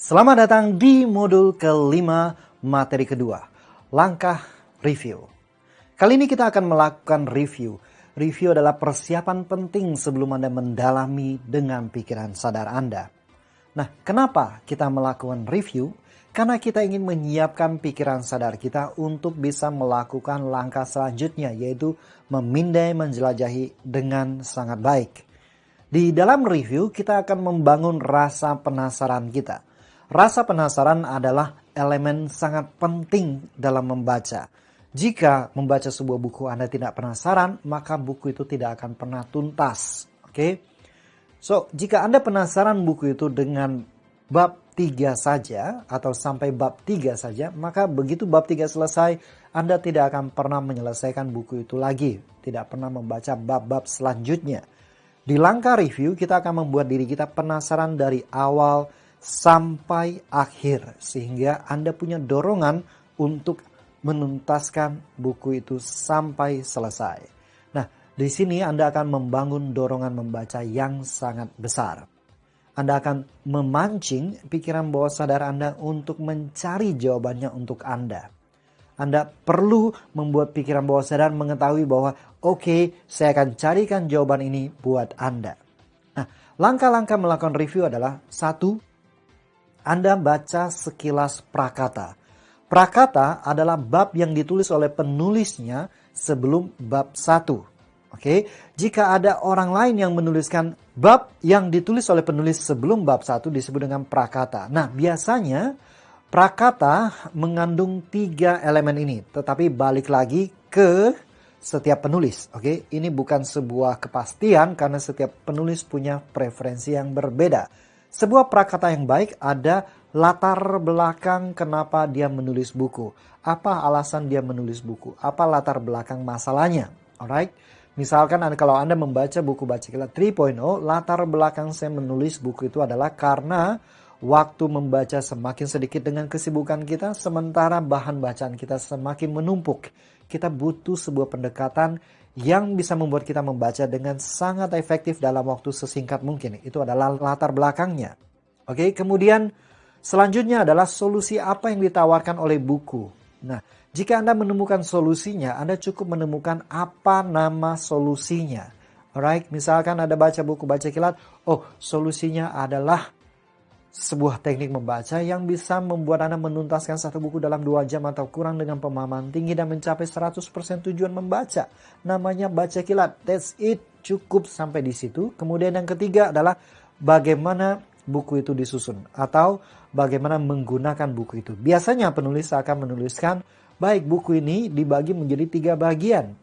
Selamat datang di modul kelima materi kedua, langkah review. Kali ini kita akan melakukan review. Review adalah persiapan penting sebelum Anda mendalami dengan pikiran sadar Anda. Nah, kenapa kita melakukan review? Karena kita ingin menyiapkan pikiran sadar kita untuk bisa melakukan langkah selanjutnya, yaitu memindai menjelajahi dengan sangat baik. Di dalam review, kita akan membangun rasa penasaran kita. Rasa penasaran adalah elemen sangat penting dalam membaca. Jika membaca sebuah buku Anda tidak penasaran, maka buku itu tidak akan pernah tuntas. Oke? So, jika Anda penasaran buku itu dengan bab 3 saja atau sampai bab 3 saja, maka begitu bab 3 selesai, Anda tidak akan pernah menyelesaikan buku itu lagi. Tidak pernah membaca bab-bab selanjutnya. Di langkah review, kita akan membuat diri kita penasaran dari awal sampai akhir. Sehingga Anda punya dorongan untuk menuntaskan buku itu sampai selesai. Nah, di sini Anda akan membangun dorongan membaca yang sangat besar. Anda akan memancing pikiran bawah sadar Anda untuk mencari jawabannya untuk Anda. Anda perlu membuat pikiran bawah sadar mengetahui bahwa oke, saya akan carikan jawaban ini buat Anda. Nah, langkah-langkah melakukan review adalah 1. Anda baca sekilas prakata. Prakata adalah bab yang ditulis oleh penulisnya sebelum bab 1. Oke, jika ada orang lain yang menuliskan bab yang ditulis oleh penulis sebelum bab 1 disebut dengan prakata. Nah, biasanya prakata mengandung 3 elemen ini, tetapi balik lagi ke setiap penulis. Oke, ini bukan sebuah kepastian karena setiap penulis punya preferensi yang berbeda. Sebuah prakata yang baik ada latar belakang kenapa dia menulis buku. Apa alasan dia menulis buku? Apa latar belakang masalahnya? Alright? Misalkan kalau Anda membaca buku Baca Kilat 3.0, latar belakang saya menulis buku itu adalah karena waktu membaca semakin sedikit dengan kesibukan kita, sementara bahan bacaan kita semakin menumpuk. Kita butuh sebuah pendekatan yang bisa membuat kita membaca dengan sangat efektif dalam waktu sesingkat mungkin. Itu adalah latar belakangnya. Oke, kemudian selanjutnya adalah solusi apa yang ditawarkan oleh buku. Nah, jika Anda menemukan solusinya, Anda cukup menemukan apa nama solusinya. Alright, misalkan Anda baca buku Baca Kilat, solusinya adalah sebuah teknik membaca yang bisa membuat Anda menuntaskan satu buku dalam 2 jam atau kurang dengan pemahaman tinggi dan mencapai 100% tujuan membaca. Namanya Baca Kilat. That's it. Cukup sampai di situ. Kemudian yang ketiga adalah bagaimana buku itu disusun atau bagaimana menggunakan buku itu. Biasanya penulis akan menuliskan, baik buku ini dibagi menjadi 3 bagian.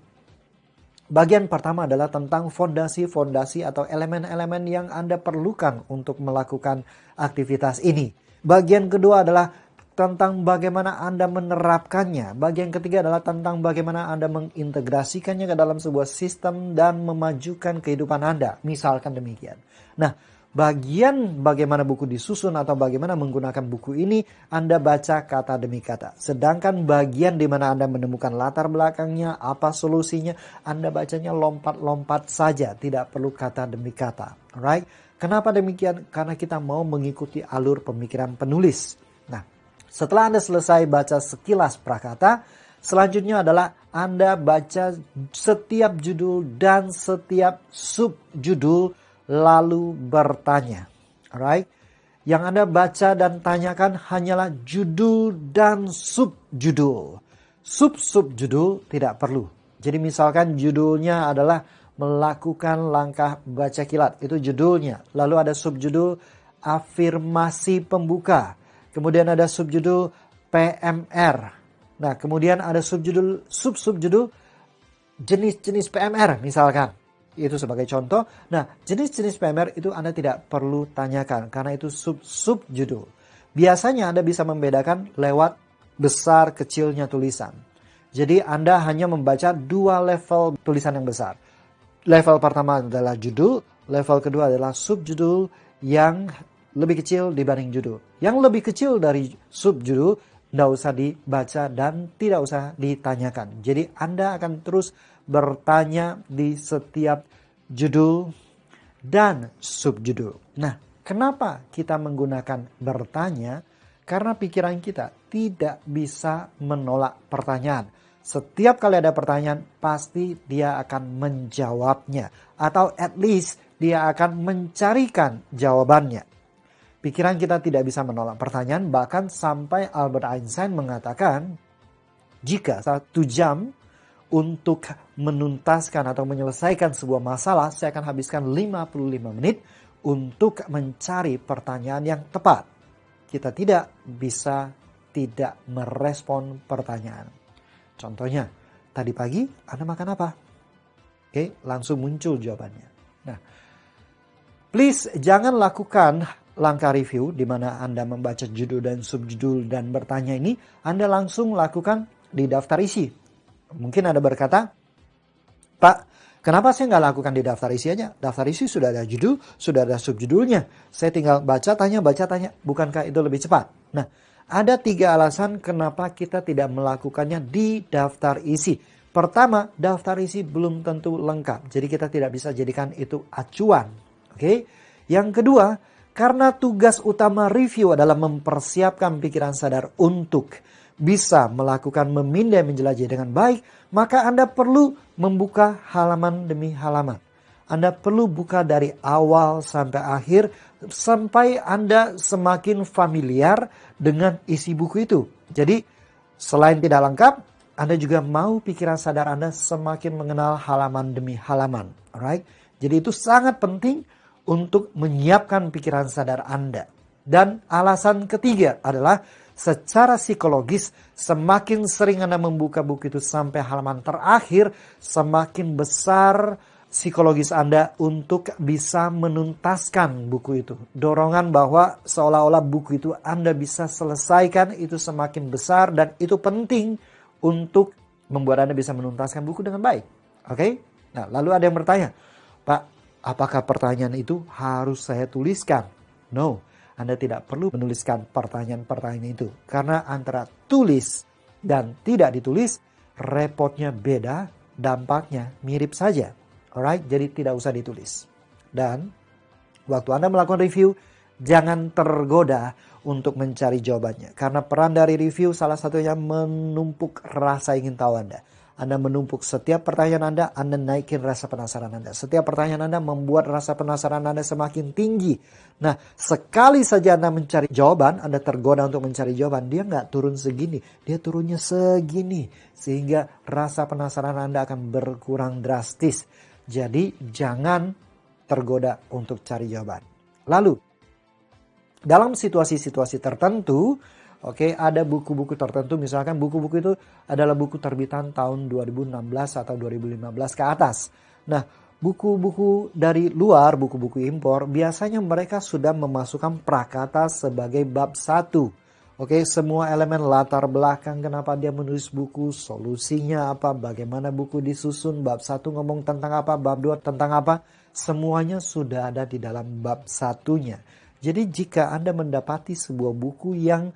Bagian pertama adalah tentang fondasi-fondasi atau elemen-elemen yang Anda perlukan untuk melakukan aktivitas ini. Bagian kedua adalah tentang bagaimana Anda menerapkannya. Bagian ketiga adalah tentang bagaimana Anda mengintegrasikannya ke dalam sebuah sistem dan memajukan kehidupan Anda. Misalkan demikian. Nah, bagian bagaimana buku disusun atau bagaimana menggunakan buku ini Anda baca kata demi kata. Sedangkan bagian di mana Anda menemukan latar belakangnya, apa solusinya, Anda bacanya lompat-lompat saja, tidak perlu kata demi kata. Alright? Kenapa demikian? Karena kita mau mengikuti alur pemikiran penulis. Nah, setelah Anda selesai baca sekilas prakata, selanjutnya adalah Anda baca setiap judul dan setiap subjudul lalu bertanya. Alright? Yang Anda baca dan tanyakan hanyalah judul dan subjudul. Sub-subjudul tidak perlu. Jadi misalkan judulnya adalah melakukan langkah baca kilat. Itu judulnya. Lalu ada subjudul afirmasi pembuka. Kemudian ada subjudul PMR. Nah, kemudian ada sub-subjudul jenis-jenis PMR misalkan. Itu sebagai contoh. Nah, jenis-jenis PMR itu Anda tidak perlu tanyakan karena itu sub-subjudul. Biasanya Anda bisa membedakan lewat besar kecilnya tulisan. Jadi Anda hanya membaca 2 level tulisan yang besar. Level pertama adalah judul, level kedua adalah subjudul yang lebih kecil dibanding judul. Yang lebih kecil dari subjudul tidak usah dibaca dan tidak usah ditanyakan. Jadi Anda akan terus bertanya di setiap judul dan subjudul. Nah, Kenapa kita menggunakan bertanya? Karena pikiran kita tidak bisa menolak pertanyaan. Setiap kali ada pertanyaan, pasti dia akan menjawabnya. Atau at least dia akan mencarikan jawabannya. Pikiran kita tidak bisa menolak pertanyaan, bahkan sampai Albert Einstein mengatakan, jika 1 jam untuk menuntaskan atau menyelesaikan sebuah masalah, saya akan habiskan 55 menit untuk mencari pertanyaan yang tepat. Kita tidak bisa tidak merespon pertanyaan. Contohnya, tadi pagi Anda makan apa? Oke, langsung muncul jawabannya. Nah, please jangan lakukan langkah review di mana Anda membaca judul dan subjudul dan bertanya ini, Anda langsung lakukan di daftar isi. Mungkin Anda berkata, Pak, kenapa saya nggak lakukan di daftar isi aja? Daftar isi sudah ada judul, sudah ada subjudulnya. Saya tinggal baca, tanya. Bukankah itu lebih cepat? Nah, ada 3 alasan kenapa kita tidak melakukannya di daftar isi. Pertama, daftar isi belum tentu lengkap. Jadi kita tidak bisa jadikan itu acuan. Oke? Yang kedua, karena tugas utama review adalah mempersiapkan pikiran sadar untuk bisa melakukan memindai menjelajah dengan baik, maka Anda perlu membuka halaman demi halaman. Anda perlu buka dari awal sampai akhir sampai Anda semakin familiar dengan isi buku itu. Jadi selain tidak lengkap, Anda juga mau pikiran sadar Anda semakin mengenal halaman demi halaman. Alright? Jadi itu sangat penting untuk menyiapkan pikiran sadar Anda. Dan alasan ketiga adalah secara psikologis, semakin sering Anda membuka buku itu sampai halaman terakhir, semakin besar psikologis Anda untuk bisa menuntaskan buku itu. Dorongan bahwa seolah-olah buku itu Anda bisa selesaikan itu semakin besar dan itu penting untuk membuat Anda bisa menuntaskan buku dengan baik. Oke? Nah, lalu ada yang bertanya, Pak, apakah pertanyaan itu harus saya tuliskan? No. Anda tidak perlu menuliskan pertanyaan-pertanyaan itu. Karena antara tulis dan tidak ditulis, repotnya beda, dampaknya mirip saja. Alright, jadi tidak usah ditulis. Dan waktu Anda melakukan review, jangan tergoda untuk mencari jawabannya. Karena peran dari review salah satunya menumpuk rasa ingin tahu Anda. Anda menumpuk setiap pertanyaan Anda naikin rasa penasaran Anda. Setiap pertanyaan Anda membuat rasa penasaran Anda semakin tinggi. Nah, sekali saja Anda mencari jawaban, Anda tergoda untuk mencari jawaban, dia nggak turun segini, dia turunnya segini. Sehingga rasa penasaran Anda akan berkurang drastis. Jadi, jangan tergoda untuk cari jawaban. Lalu, dalam situasi-situasi tertentu, oke, ada buku-buku tertentu, misalkan buku-buku itu adalah buku terbitan tahun 2016 atau 2015 ke atas. Nah, buku-buku dari luar, buku-buku impor, biasanya mereka sudah memasukkan prakata sebagai bab 1. Oke, semua elemen latar belakang kenapa dia menulis buku, solusinya apa, bagaimana buku disusun, bab 1 ngomong tentang apa, bab 2 tentang apa, semuanya sudah ada di dalam bab 1-nya. Jadi jika Anda mendapati sebuah buku yang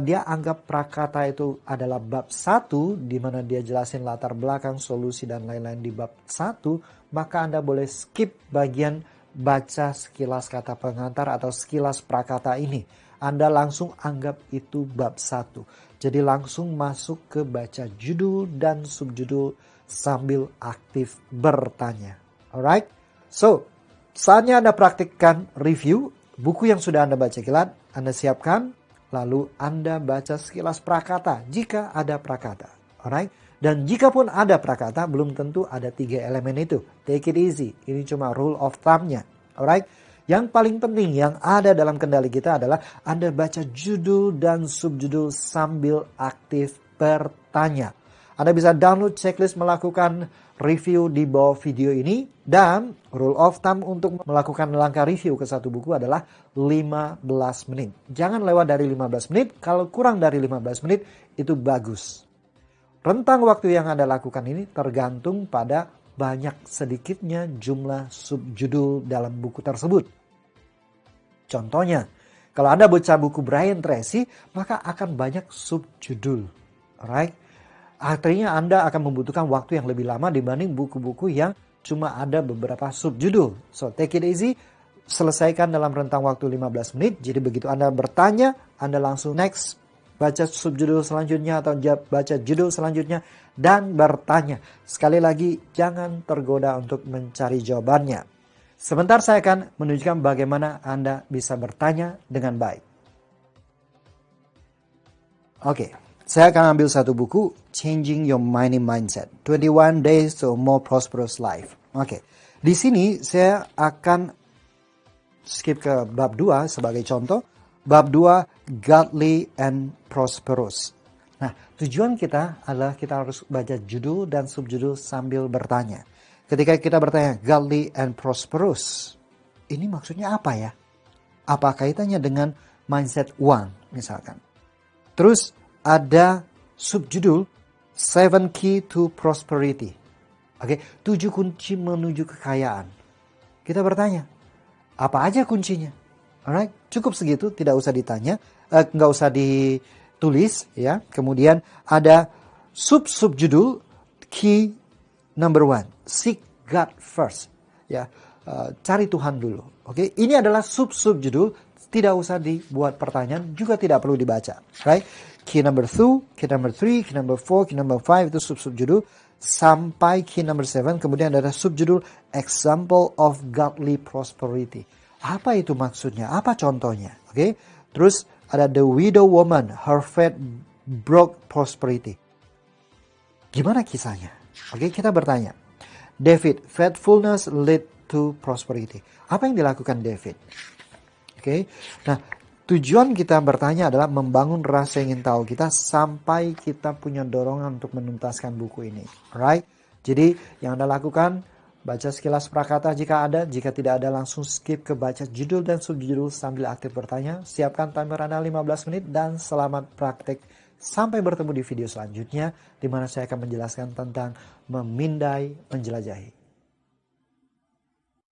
dia anggap prakata itu adalah bab 1, di mana dia jelasin latar belakang, solusi, dan lain-lain di bab 1, maka Anda boleh skip bagian baca sekilas kata pengantar atau sekilas prakata ini. Anda langsung anggap itu bab 1. Jadi langsung masuk ke baca judul dan subjudul sambil aktif bertanya. Alright? So, saatnya Anda praktikkan review. Buku yang sudah Anda baca kilat, Anda siapkan. Lalu Anda baca sekilas prakata jika ada prakata. Alright? Dan jika pun ada prakata, belum tentu ada 3 elemen itu. Take it easy. Ini cuma rule of thumb-nya. Alright? Yang paling penting yang ada dalam kendali kita adalah Anda baca judul dan subjudul sambil aktif bertanya. Anda bisa download checklist melakukan review di bawah video ini. Dan rule of thumb untuk melakukan langkah review ke satu buku adalah 15 menit. Jangan lewat dari 15 menit. Kalau kurang dari 15 menit itu bagus. Rentang waktu yang Anda lakukan ini tergantung pada banyak sedikitnya jumlah subjudul dalam buku tersebut. Contohnya, kalau Anda baca buku Brian Tracy, maka akan banyak subjudul. Alright? Artinya Anda akan membutuhkan waktu yang lebih lama dibanding buku-buku yang cuma ada beberapa subjudul. So, take it easy. selesaikan dalam rentang waktu 15 menit. Jadi begitu Anda bertanya, Anda langsung next, baca subjudul selanjutnya atau baca judul selanjutnya dan bertanya. Sekali lagi, jangan tergoda untuk mencari jawabannya. Sebentar saya akan menunjukkan bagaimana Anda bisa bertanya dengan baik. Oke, saya akan ambil satu buku, Changing Your Money Mindset, 21 Days to a More Prosperous Life. Oke, di sini saya akan skip ke bab 2 sebagai contoh. Bab 2, Godly and Prosperous. Nah, tujuan kita adalah kita harus baca judul dan subjudul sambil bertanya. Ketika kita bertanya, Godly and Prosperous, ini maksudnya apa ya? Apa kaitannya dengan mindset uang misalkan? Terus ada subjudul 7 Key to Prosperity. Oke, 7 kunci menuju kekayaan. Kita bertanya, apa aja kuncinya? Alright, cukup segitu, tidak usah ditanya, nggak usah ditulis ya. Kemudian ada subjudul Key number 1, Seek God First. Ya, cari Tuhan dulu. Oke, ini adalah subjudul, tidak usah dibuat pertanyaan, juga tidak perlu dibaca. Right? Key number 2, key number 3, key number 4, key number 5 itu subjudul sampai key number 7. Kemudian ada subjudul Example of Godly Prosperity. Apa itu maksudnya? Apa contohnya? Oke. Terus ada The Widow Woman, Her Faith Broke Prosperity. Gimana kisahnya? Oke, kita bertanya. David, faithfulness lead to prosperity. Apa yang dilakukan David? Oke. Nah, tujuan kita bertanya adalah membangun rasa ingin tahu kita sampai kita punya dorongan untuk menuntaskan buku ini. Alright? Jadi, yang Anda lakukan, baca sekilas prakata jika ada, jika tidak ada langsung skip ke baca judul dan subjudul sambil aktif bertanya. Siapkan timer Anda 15 menit dan selamat praktek. Sampai bertemu di video selanjutnya di mana saya akan menjelaskan tentang memindai, menjelajahi.